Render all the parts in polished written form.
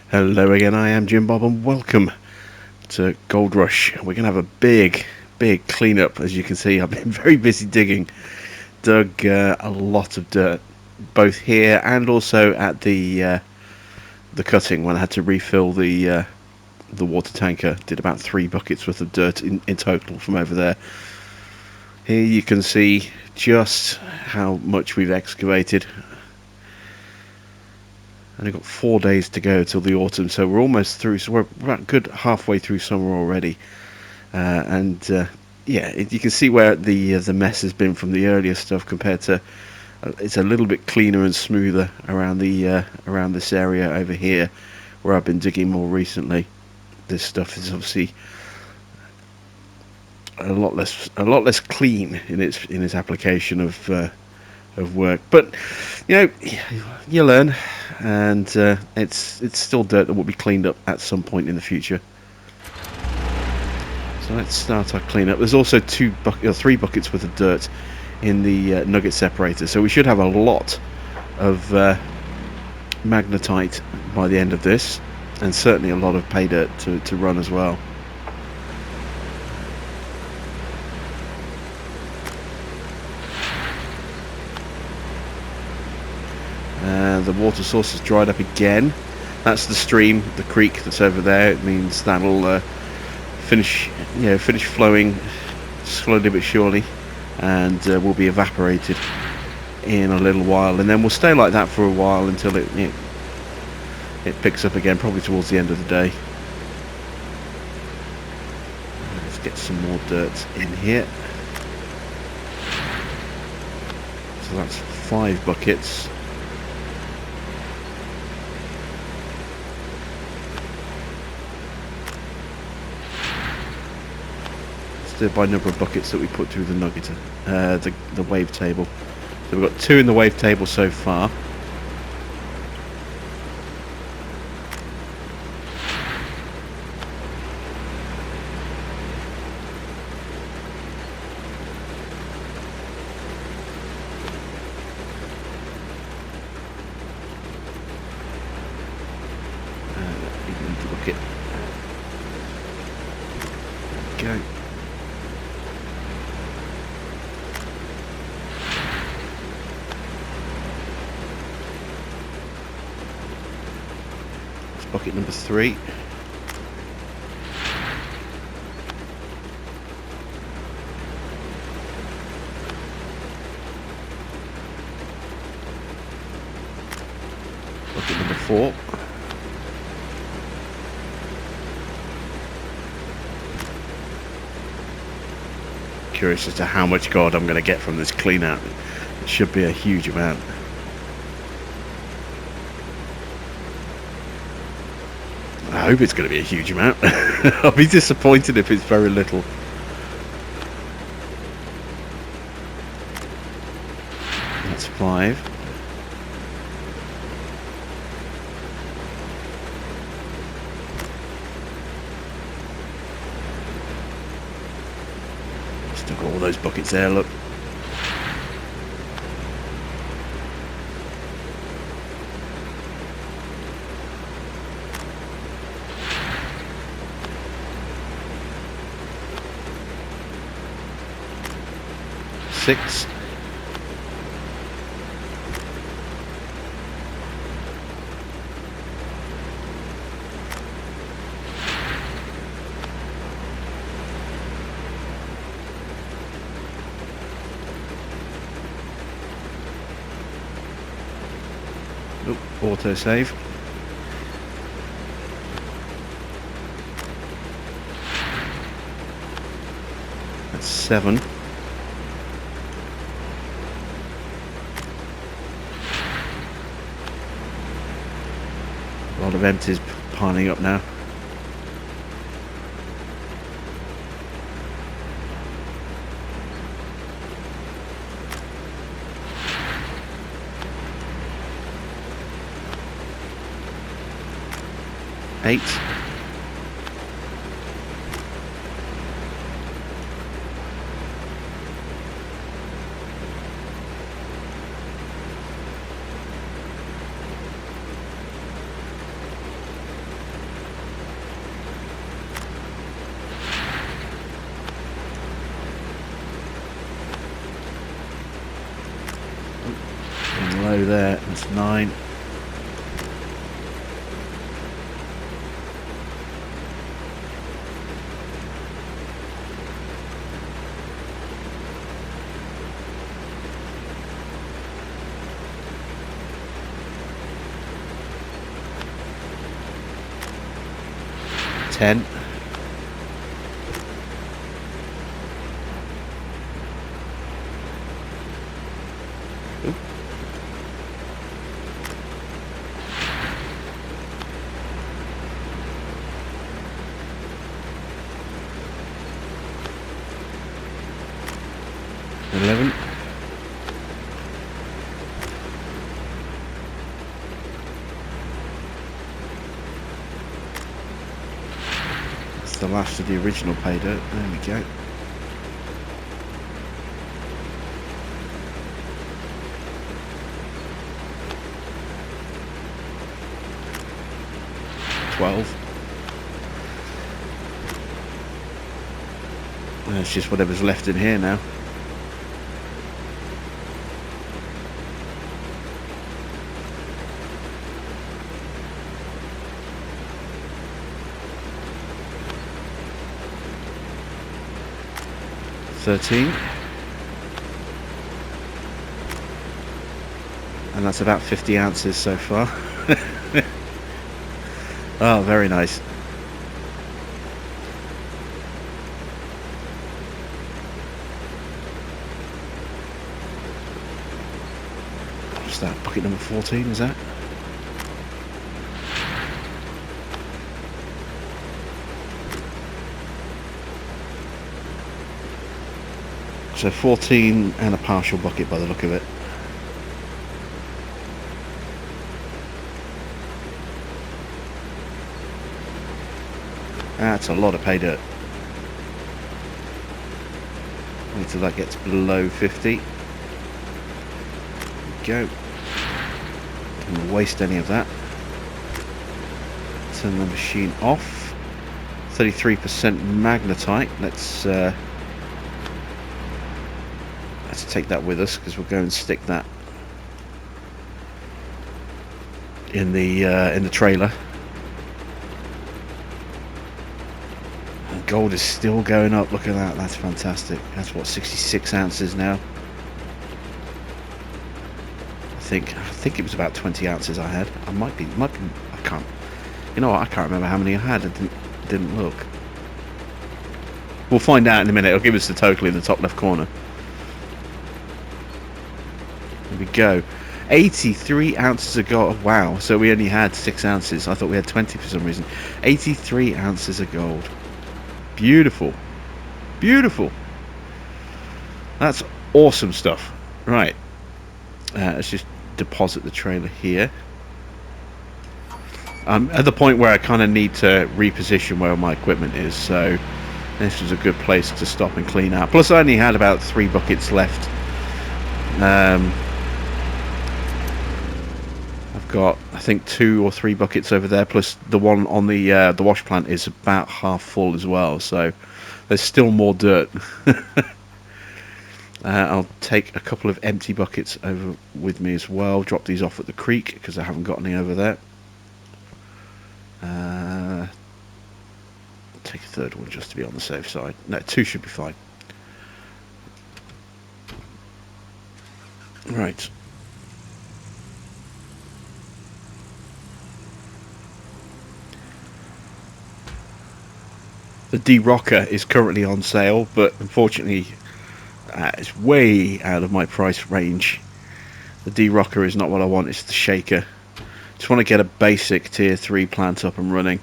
Hello again, I am Jim Bob and welcome to Gold Rush. We're going to have a big cleanup. As you can see, I've been very busy digging. Dug a lot of dirt, both here and also at the cutting when I had to refill the water tanker. Did about 3 buckets worth of dirt in total from over there. Here you can see just how much we've excavated. Only got 4 days to go till the autumn, so we're almost through. So we're about good halfway through summer already, you can see where the mess has been from the earlier stuff compared to. It's a little bit cleaner and smoother around the around this area over here, where I've been digging more recently. This stuff is obviously a lot less clean in its application of work, but you know, you learn, and it's still dirt that will be cleaned up at some point in the future. So let's start our cleanup. There's also 3 buckets worth of dirt in the nugget separator, so we should have a lot of magnetite by the end of this, and certainly a lot of pay dirt to run as well. The water source has dried up again. That's the stream, the creek that's over there. It means that'll finish flowing slowly but surely, and will be evaporated in a little while, and then we'll stay like that for a while until it picks up again, probably towards the end of the day. Let's get some more dirt in here. So that's 5 buckets. By number of buckets that we put through the nugget, the wave table. So we've got 2 in the wave table so far. Bucket. Go. Bucket number 3. Bucket number 4. Curious as to how much gold I'm going to get from this clean out. It should be a huge amount. I hope it's going to be a huge amount. I'll be disappointed if it's very little. That's 5. Still got all those buckets there, look. Six. Nope, auto save. That's 7. A lot of empties piling up now. Eight. below there. That's 9. Ten. Ooh. 11. That's the last of the original pay dirt. There we go. It's just whatever's left in here now. $13. And that's about 50 ounces so far. Oh, very nice. What's that? Bucket number 14, is that? So 14 and a partial bucket by the look of it. That's a lot of pay dirt. Wait until that gets below 50. Go. Don't waste any of that. Turn the machine off. 33% magnetite. Let's take that with us, because we'll go and stick that in the trailer. And gold is still going up. Look at that. That's fantastic. That's what, 66 ounces now. I think it was about 20 ounces I had. I might be. I can't. You know what? I can't remember how many I had. I didn't look. We'll find out in a minute. It'll give us the total in the top left corner. There we go. 83 ounces of gold. Wow. So we only had 6 ounces. I thought we had 20 for some reason. 83 ounces of gold. Beautiful. Beautiful. That's awesome stuff. Right. Let's just deposit the trailer here. I'm at the point where I kind of need to reposition where my equipment is, so this was a good place to stop and clean out. Plus I only had about 3 buckets left. I've got, I think, 2 or 3 buckets over there, plus the one on the wash plant is about half full as well, so there's still more dirt. I'll take a couple of empty buckets over with me as well. Drop these off at the creek because I haven't got any over there. Take a third one just to be on the safe side. No, 2 should be fine. Right. The D-Rocker is currently on sale, but unfortunately it's way out of my price range. The D-Rocker is not what I want, it's the Shaker. Just want to get a basic tier 3 plant up and running.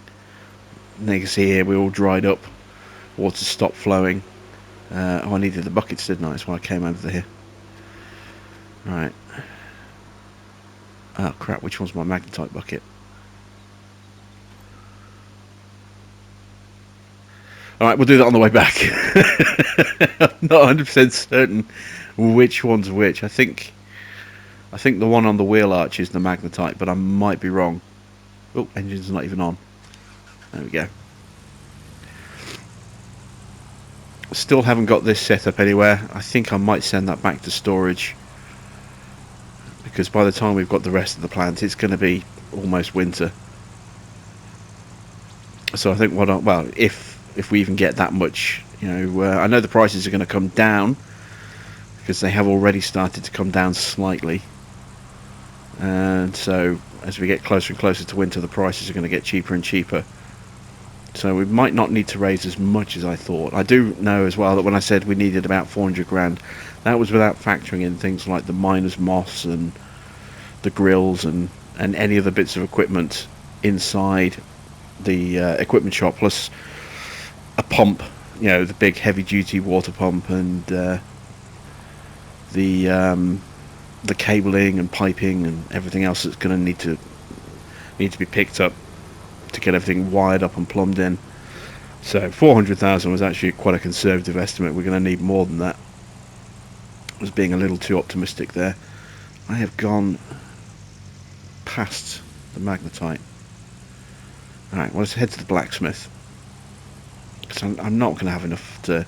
And you can see here we're all dried up. Water stopped flowing. Oh, I needed the buckets, didn't I? That's why I came over here. Right. Oh crap, which one's my magnetite bucket? Alright, we'll do that on the way back. I'm not 100% certain which one's which. I think the one on the wheel arch is the magnetite, but I might be wrong. Oh, engine's not even on. There we go. Still haven't got this set up anywhere. I think I might send that back to storage because by the time we've got the rest of the plant, it's going to be almost winter. So I think well, if we even get that much, I know the prices are going to come down because they have already started to come down slightly, and so as we get closer and closer to winter, the prices are going to get cheaper and cheaper. So we might not need to raise as much as I thought. I do know as well that when I said we needed about 400 grand, that was without factoring in things like the miner's moss and the grills and any other bits of equipment inside the equipment shop, plus a pump, the big heavy duty water pump, and the cabling and piping and everything else that's going to need to be picked up to get everything wired up and plumbed in. So 400,000 was actually quite a conservative estimate. We're going to need more than that. I was being a little too optimistic there. I have gone past the magnetite. Alright, well, let's head to the blacksmith, because I'm not going to have enough to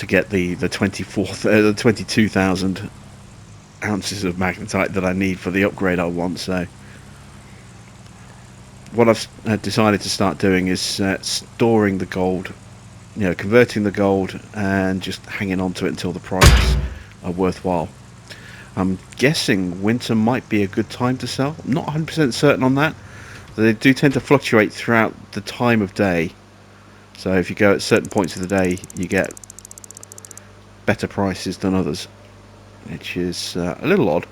get the 22,000 ounces of magnetite that I need for the upgrade I want. So what I've decided to start doing is storing the gold, converting the gold and just hanging on to it until the prices are worthwhile. I'm guessing winter might be a good time to sell. I'm not 100% certain on that. They do tend to fluctuate throughout the time of day. So if you go at certain points of the day, you get better prices than others, which is a little odd.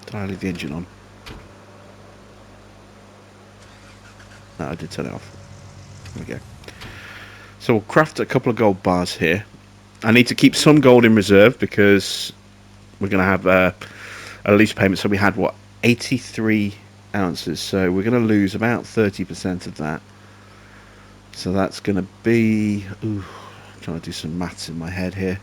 Did I leave the engine on? No, I did turn it off. There we go. So we'll craft a couple of gold bars here. I need to keep some gold in reserve because we're going to have a lease payment. So we had 83 ounces, so we're going to lose about 30% of that. So that's going to be I'm trying to do some maths in my head here.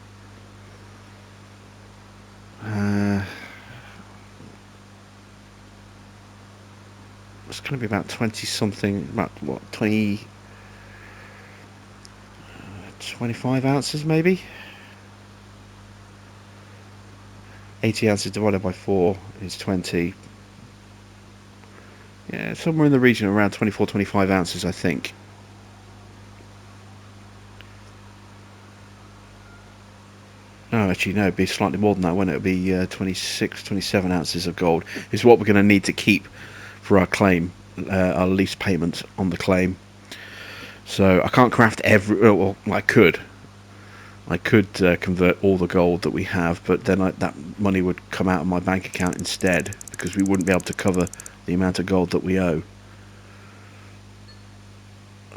It's going to be about 20 something, about 25 ounces maybe. 80 ounces divided by 4 is 20. Yeah, somewhere in the region of around 24-25 ounces, I think. Oh, actually, no, it'd be slightly more than that, wouldn't it? It'd be 26-27 ounces of gold is what we're going to need to keep for our claim, our lease payment on the claim. So I can't craft well, I could convert all the gold that we have, but then that money would come out of my bank account instead, because we wouldn't be able to cover the amount of gold that we owe.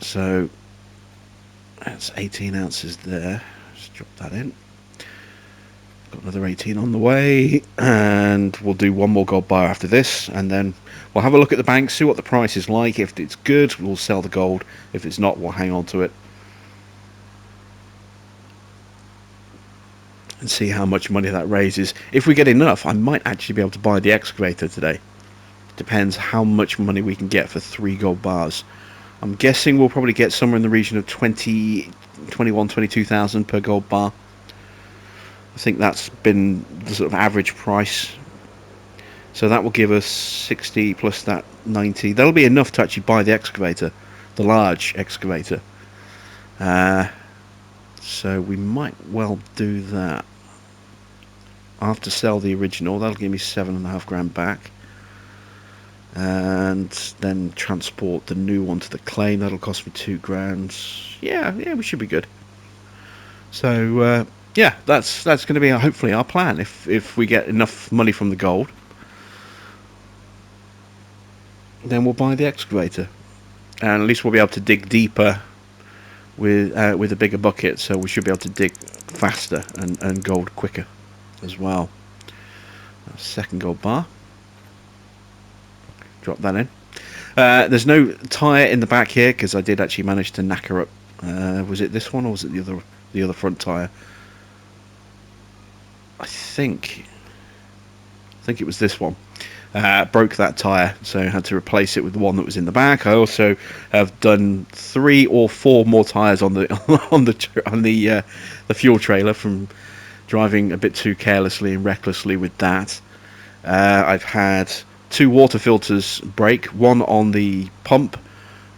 So that's 18 ounces there. Just drop that in. Got another 18 on the way, and we'll do one more gold bar after this, and then we'll have a look at the bank, see what the price is like. If it's good, we'll sell the gold. If it's not, we'll hang on to it and see how much money that raises. If we get enough, I might actually be able to buy the excavator today. Depends how much money we can get for 3 gold bars. I'm guessing we'll probably get somewhere in the region of 22,000 per gold bar. I think that's been the sort of average price. So that will give us 60 plus that 90. That'll be enough to actually buy the excavator, the large excavator. So we might well do that. I'll have to sell the original. That'll give me 7.5 grand back. And then transport the new one to the claim. That'll cost me 2 grand. Yeah, we should be good. So yeah, that's going to be hopefully our plan. If we get enough money from the gold, then we'll buy the excavator, and at least we'll be able to dig deeper with a bigger bucket. So we should be able to dig faster and gold quicker as well. Second gold bar. Drop that in. There's no tyre in the back here because I did actually manage to knacker up. Was it this one or was it the other front tyre? I think it was this one. Broke that tyre, so I had to replace it with the one that was in the back. I also have done 3 or 4 more tyres on the the fuel trailer from driving a bit too carelessly and recklessly with that. I've had 2 water filters break, one on the pump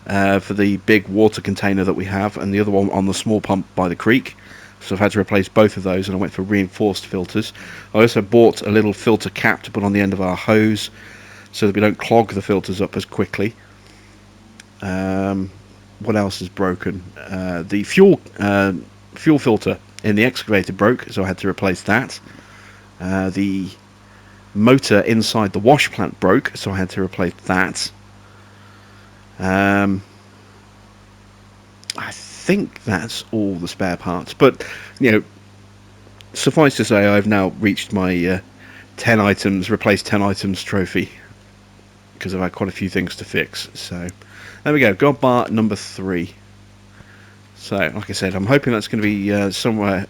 for the big water container that we have, and the other one on the small pump by the creek. So I've had to replace both of those, and I went for reinforced filters. I also bought a little filter cap to put on the end of our hose so that we don't clog the filters up as quickly. What else is broken? The fuel filter in the excavator broke, so I had to replace that. The motor inside the wash plant broke, so I had to replace that. I think that's all the spare parts, but suffice to say, I've now reached my 10 items, replace 10 items trophy, because I've had quite a few things to fix. So there we go, God bar number 3. So like I said, I'm hoping that's going to be somewhere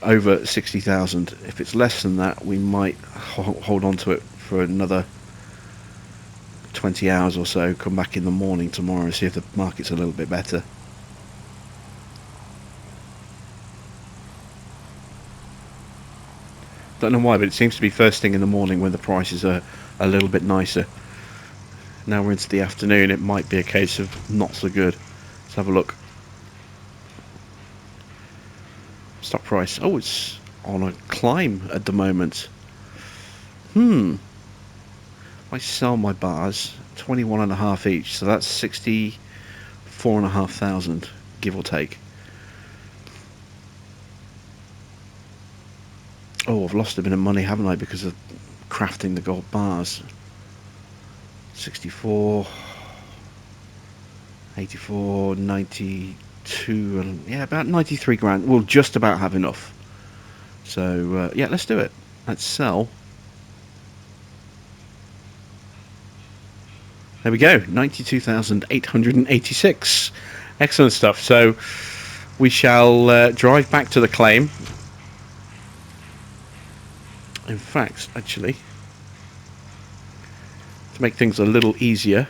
over 60,000. If it's less than that, we might hold on to it for another 20 hours or so, come back in the morning tomorrow and see if the market's a little bit better. Don't know why, but it seems to be first thing in the morning when the prices are a little bit nicer. Now we're into the afternoon, it might be a case of not so good. Let's have a look. Stock price. Oh, it's on a climb at the moment. I sell my bars, 21.5 each, so that's 64,500, give or take. Oh, I've lost a bit of money, haven't I, because of crafting the gold bars. 64, 84, 92, and yeah, about 93 grand. We'll just about have enough. So, yeah, let's do it. Let's sell. There we go, 92,886. Excellent stuff. So, we shall drive back to the claim. In fact, actually, to make things a little easier,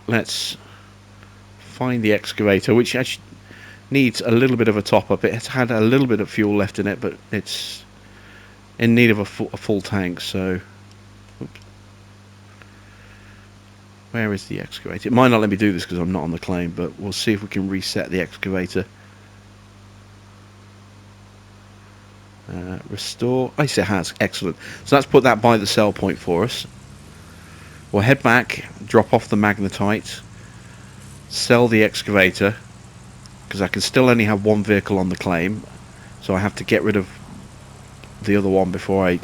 let's find the excavator, which actually needs a little bit of a top up. It has had a little bit of fuel left in it, but it's in need of a full tank. So, oops. Where is the excavator? It might not let me do this because I'm not on the claim, but we'll see if we can reset the excavator. Restore. Oh, yes, it has. Excellent. So let's put that by the sell point for us. We'll head back, drop off the magnetite, sell the excavator, because I can still only have one vehicle on the claim, so I have to get rid of the other one before I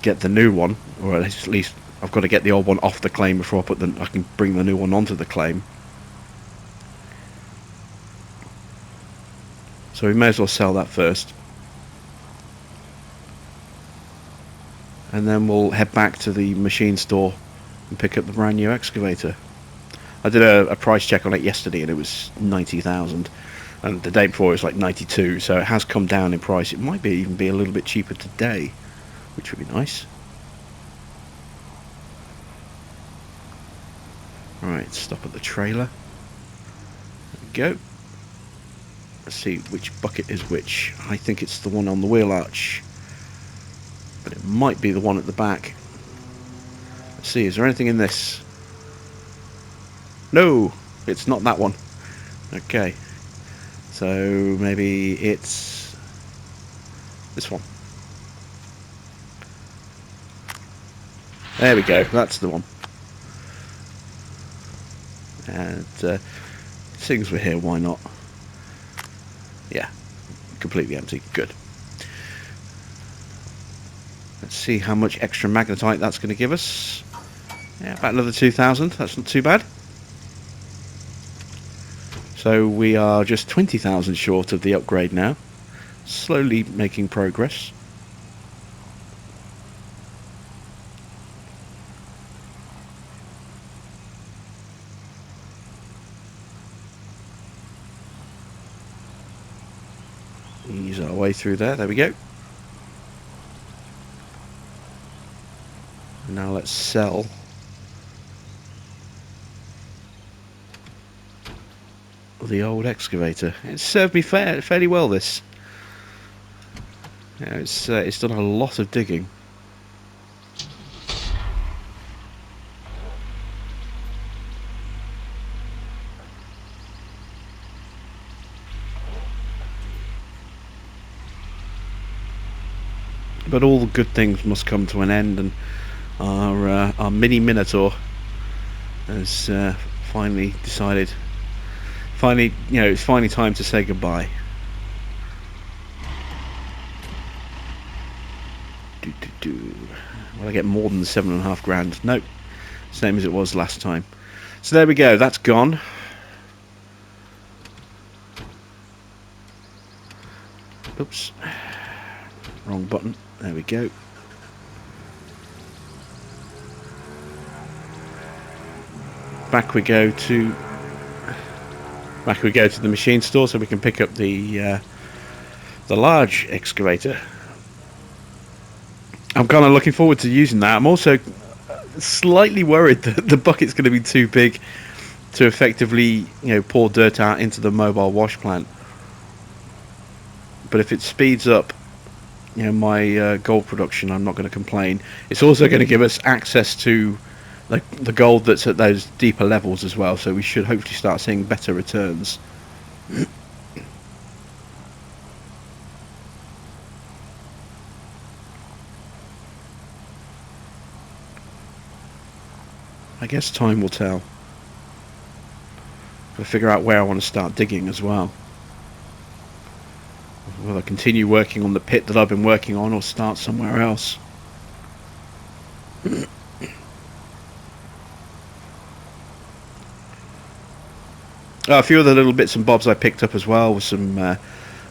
get the new one, or at least I've got to get the old one off the claim before I can bring the new one onto the claim. So we may as well sell that first. And then we'll head back to the machine store and pick up the brand new excavator. I did a price check on it yesterday and it was 90,000, and the day before it was like 92, so it has come down in price. It might even be a little bit cheaper today, which would be nice. Right, stop at the trailer. There we go. Let's see which bucket is which. I think it's the one on the wheel arch, but it might be the one at the back. Let's see, is there anything in this? No, it's not that one. Okay, so maybe it's this one. There we go, that's the one. And seeing as we're here, why not? Yeah, completely empty. Good. Let's see how much extra magnetite that's going to give us. Yeah, about another 2,000. That's not too bad. So we are just 20,000 short of the upgrade now. Slowly making progress. Ease our way through there. There we go. Now let's sell the old excavator. It served me fairly well, this. Yeah, it's done a lot of digging. But all the good things must come to an end, and our mini Minotaur has finally decided. Finally, it's finally time to say goodbye. Will I get more than 7.5 grand? Nope. Same as it was last time. So there we go. That's gone. Oops. Wrong button. There we go. Back we go to the machine store so we can pick up the large excavator. I'm kind of looking forward to using that. I'm also slightly worried that the bucket's going to be too big to effectively, pour dirt out into the mobile wash plant. But if it speeds up, my gold production, I'm not going to complain. It's also going to give us access to the gold that's at those deeper levels as well, so we should hopefully start seeing better returns. I guess time will tell. Got to figure out where I want to start digging as well. Will I continue working on the pit that I've been working on, or start somewhere else? A few other little bits and bobs I picked up as well, with some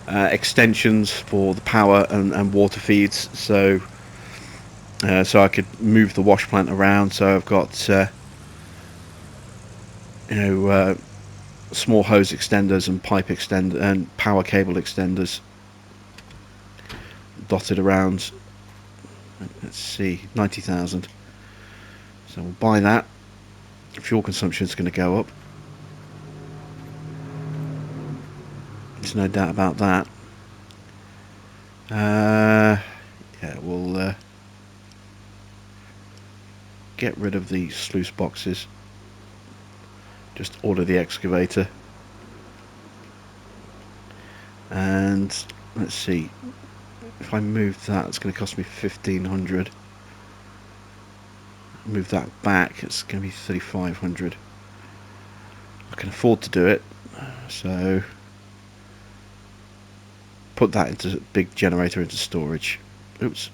extensions for the power and water feeds, so I could move the wash plant around. So I've got small hose extenders and pipe extender and power cable extenders dotted around. Let's see, 90,000. So we'll buy that. Fuel consumption is going to go up. There's no doubt about that. Yeah, we'll get rid of the sluice boxes. Just order the excavator. And let's see. If I move that, it's going to cost me 1,500. Move that back, it's going to be 3,500. I can afford to do it, so put that into big generator into storage. Oops.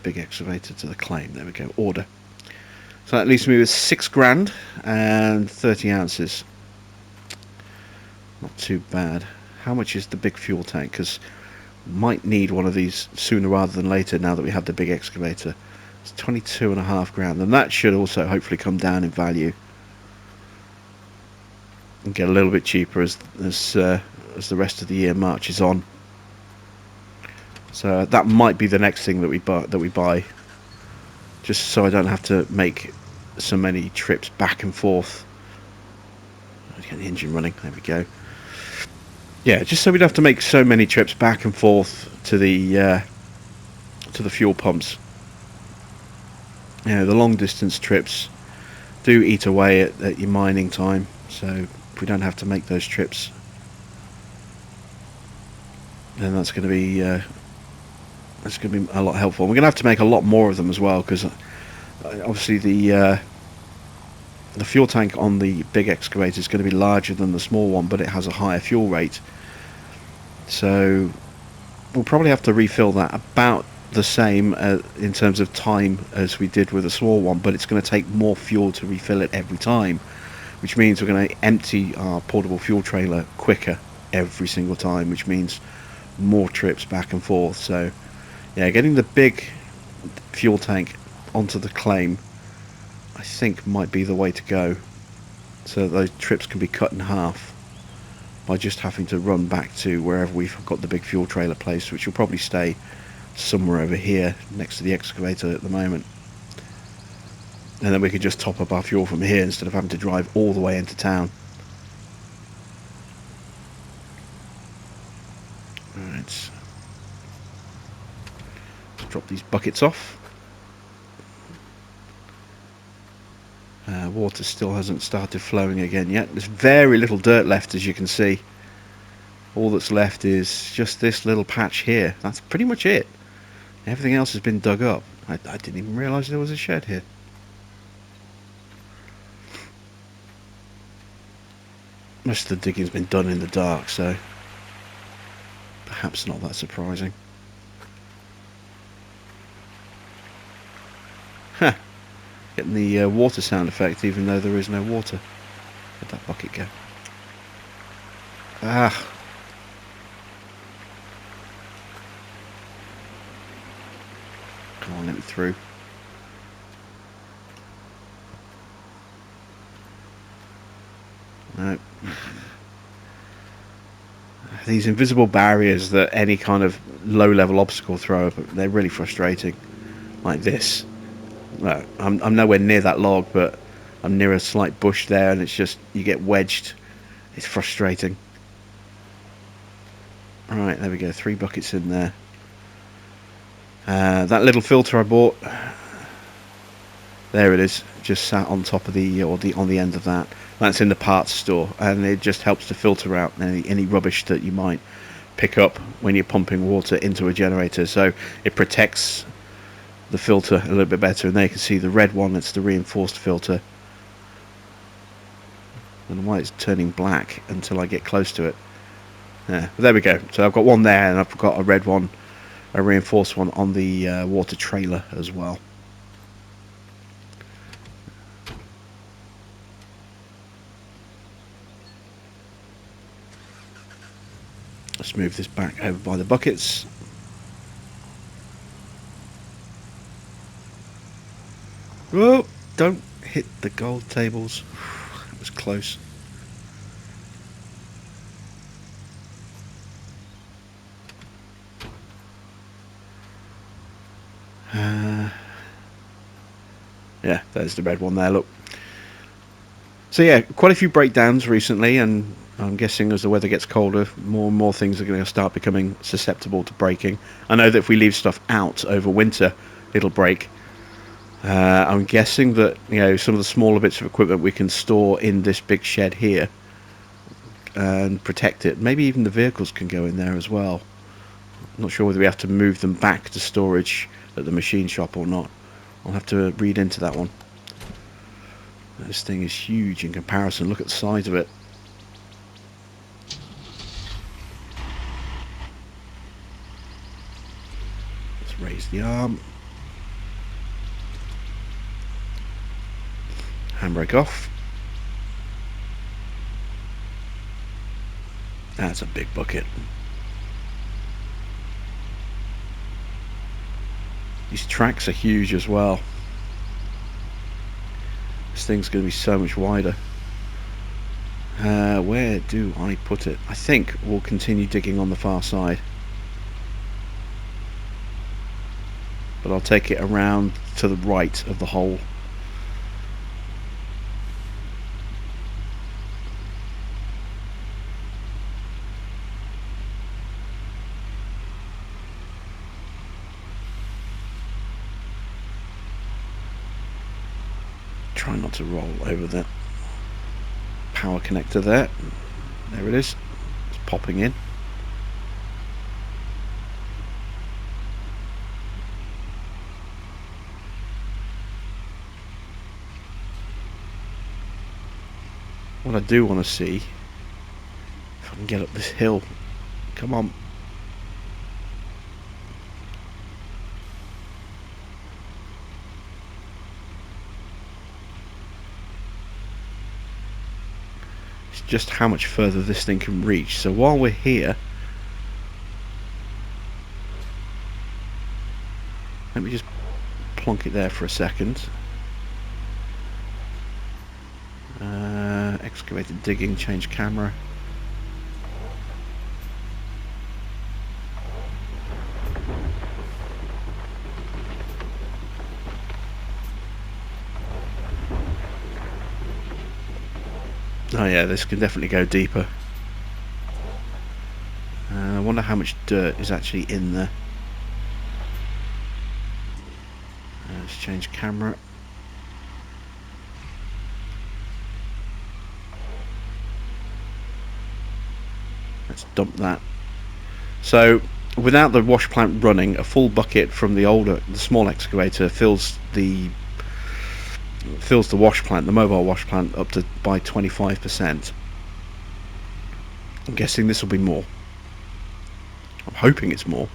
Big excavator to the claim. There we go. Order. So that leaves me with 6 grand and 30 ounces. Not too bad. How much is the big fuel tank? Because might need one of these sooner rather than later now that we have the big excavator. It's 22.5 grand, and that should also hopefully come down in value and get a little bit cheaper as the rest of the year marches on. So that might be the next thing that we buy, just so I don't have to make so many trips back and forth. Let's get the engine running. There we go. Yeah, just so we don't have to make so many trips back and forth to the fuel pumps. The long distance trips do eat away at your mining time, so if we don't have to make those trips, then that's going to be a lot helpful. We're going to have to make a lot more of them as well, because obviously the fuel tank on the big excavator is going to be larger than the small one, but it has a higher fuel rate, so we'll probably have to refill that about the same in terms of time as we did with the small one, but it's going to take more fuel to refill it every time, which means we're going to empty our portable fuel trailer quicker every single time, which means more trips back and forth. So yeah, getting the big fuel tank onto the claim, I think, might be the way to go, so that those trips can be cut in half by just having to run back to wherever we've got the big fuel trailer placed, which will probably stay somewhere over here next to the excavator at the moment, and then we can just top up our fuel from here instead of having to drive all the way into town. Alright, drop these buckets off. Water still hasn't started flowing again yet. There's very little dirt left, as you can see. All that's left is just this little patch here. That's pretty much it. Everything else has been dug up. I didn't even realise there was a shed here. Most of the digging's been done in the dark, so perhaps not that surprising. Huh. Getting the water sound effect even though there is no water. Where'd that bucket go? Ah. Come on, let me through. No. These invisible barriers that any kind of low-level obstacle throw up, they're really frustrating. Like this. No, I'm nowhere near that log, but I'm near a slight bush there, and it's just, you get wedged. It's frustrating. Right, there we go. 3 buckets in there. That little filter I bought, there it is, just sat on top of on the end of that. That's in the parts store, and it just helps to filter out any rubbish that you might pick up when you're pumping water into a generator. So it protects the filter a little bit better, and there you can see the red one, that's the reinforced filter. I don't know why it's turning black until I get close to it. Yeah, but there we go. So I've got one there, and I've got a red one, a reinforced one on the water trailer as well. Let's move this back over by the buckets. Whoa, don't hit the gold tables. That was close. Yeah, there's the red one there, look. So yeah, quite a few breakdowns recently, and I'm guessing as the weather gets colder, more and more things are going to start becoming susceptible to breaking. I know that if we leave stuff out over winter, it'll break. I'm guessing that, you know, some of the smaller bits of equipment we can store in this big shed here and protect it. Maybe even the vehicles can go in there as well. I'm not sure whether we have to move them back to storage at the machine shop or not. I'll have to read into that one. This thing is huge in comparison. Look at the size of it. Let's raise the arm. Handbrake off. That's a big bucket. These tracks are huge as well. This thing's going to be so much wider. Where do I put it? I think we'll continue digging on the far side. But I'll take it around to the right of the hole. Try not to roll over that power connector there. There it is. It's popping in. What I do want to see, if I can get up this hill. Come on. Just how much further this thing can reach. So while we're here, let me just plonk it there for a second. Excavator digging, change camera. Oh yeah, this can definitely go deeper. I wonder how much dirt is actually in there. Let's change camera. Let's dump that. So without the wash plant running, a full bucket from the small excavator fills the wash plant, the mobile wash plant, up to by 25%. I'm guessing this will be more. I'm hoping it's more.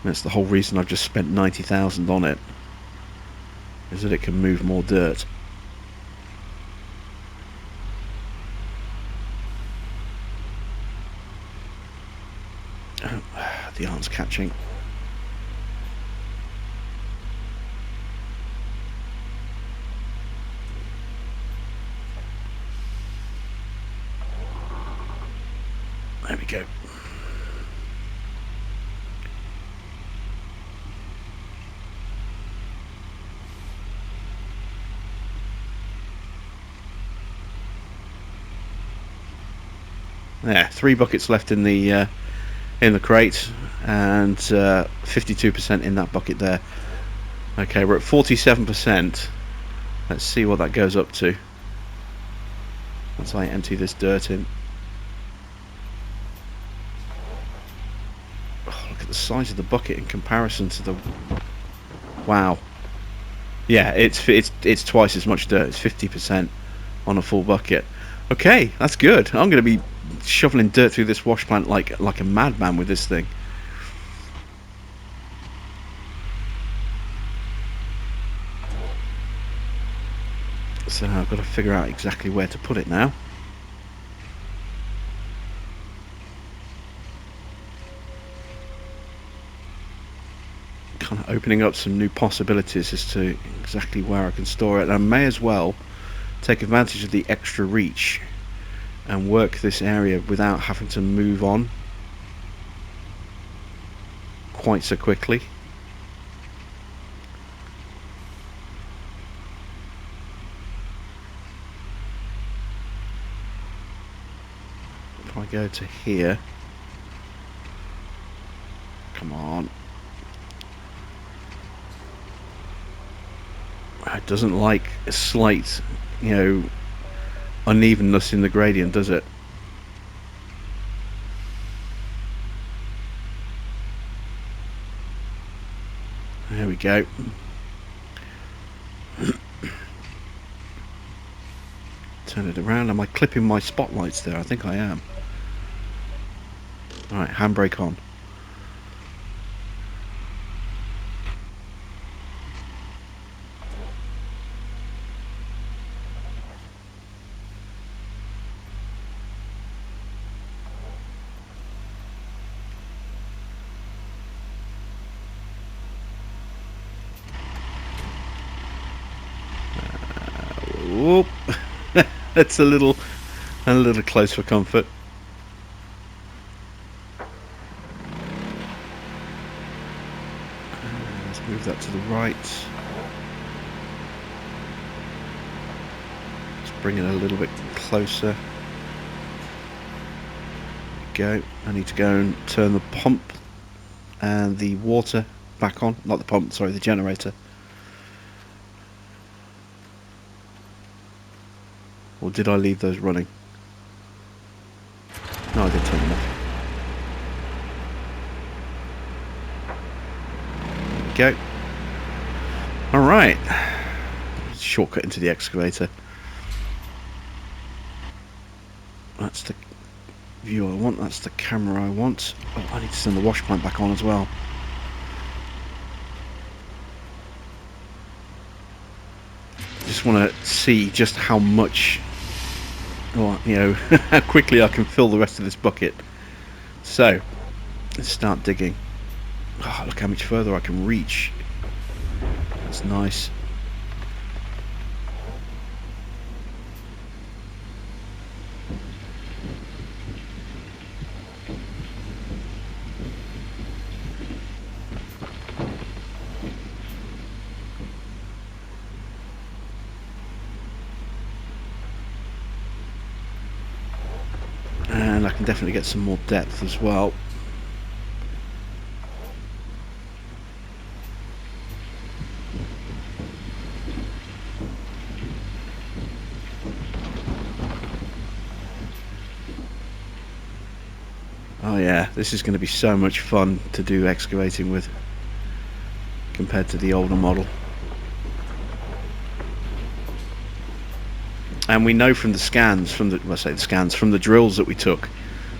That's the whole reason I've just spent 90,000 on it, is that it can move more dirt. Oh, the arm's catching. There we go. There, 3 buckets left in the crate, and 52% in that bucket there. Okay, we're at 47%. Let's see what that goes up to once I empty this dirt in. Oh, look at the size of the bucket in comparison to the... Wow. Yeah, it's twice as much dirt. It's 50% on a full bucket. Okay, that's good. I'm going to be shoveling dirt through this wash plant like a madman with this thing. So I've got to figure out exactly where to put it now. Kind of opening up some new possibilities as to exactly where I can store it. And I may as well take advantage of the extra reach and work this area without having to move on quite so quickly. If I go to here, come on. It doesn't like a slight, unevenness in the gradient, does it? There we go. Turn it around. Am I clipping my spotlights there? I think I am. Alright, handbrake on. Whoop. That's a little close for comfort. Let's move that to the right. Let's bring it a little bit closer. There we go. I need to go and turn the pump and the water back on. Not the pump, sorry, the generator. Or did I leave those running? No, I did turn them off. There we go. Alright. Shortcut into the excavator. That's the view I want, that's the camera I want. Oh, I need to send the wash plant back on as well. Just want to see just how much, how quickly I can fill the rest of this bucket. So, let's start digging. Oh, look how much further I can reach. That's nice. And I can definitely get some more depth as well. this is going to be so much fun to do excavating with compared to the older model. And we know from the scans, from the drills that we took,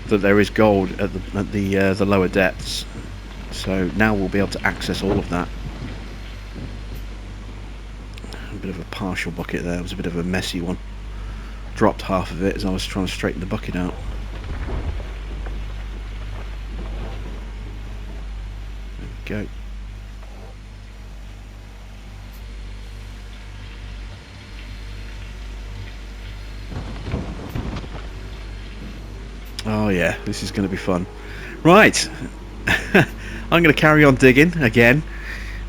that there is gold at the lower depths. So now we'll be able to access all of that. A bit of a partial bucket there. It was a bit of a messy one. Dropped half of it as I was trying to straighten the bucket out. There we go. Oh yeah, this is going to be fun. Right, I'm going to carry on digging again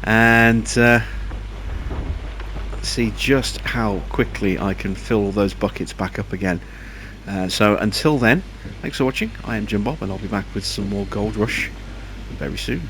and see just how quickly I can fill all those buckets back up again. So until then, thanks for watching. I am Jim Bob, and I'll be back with some more Gold Rush very soon.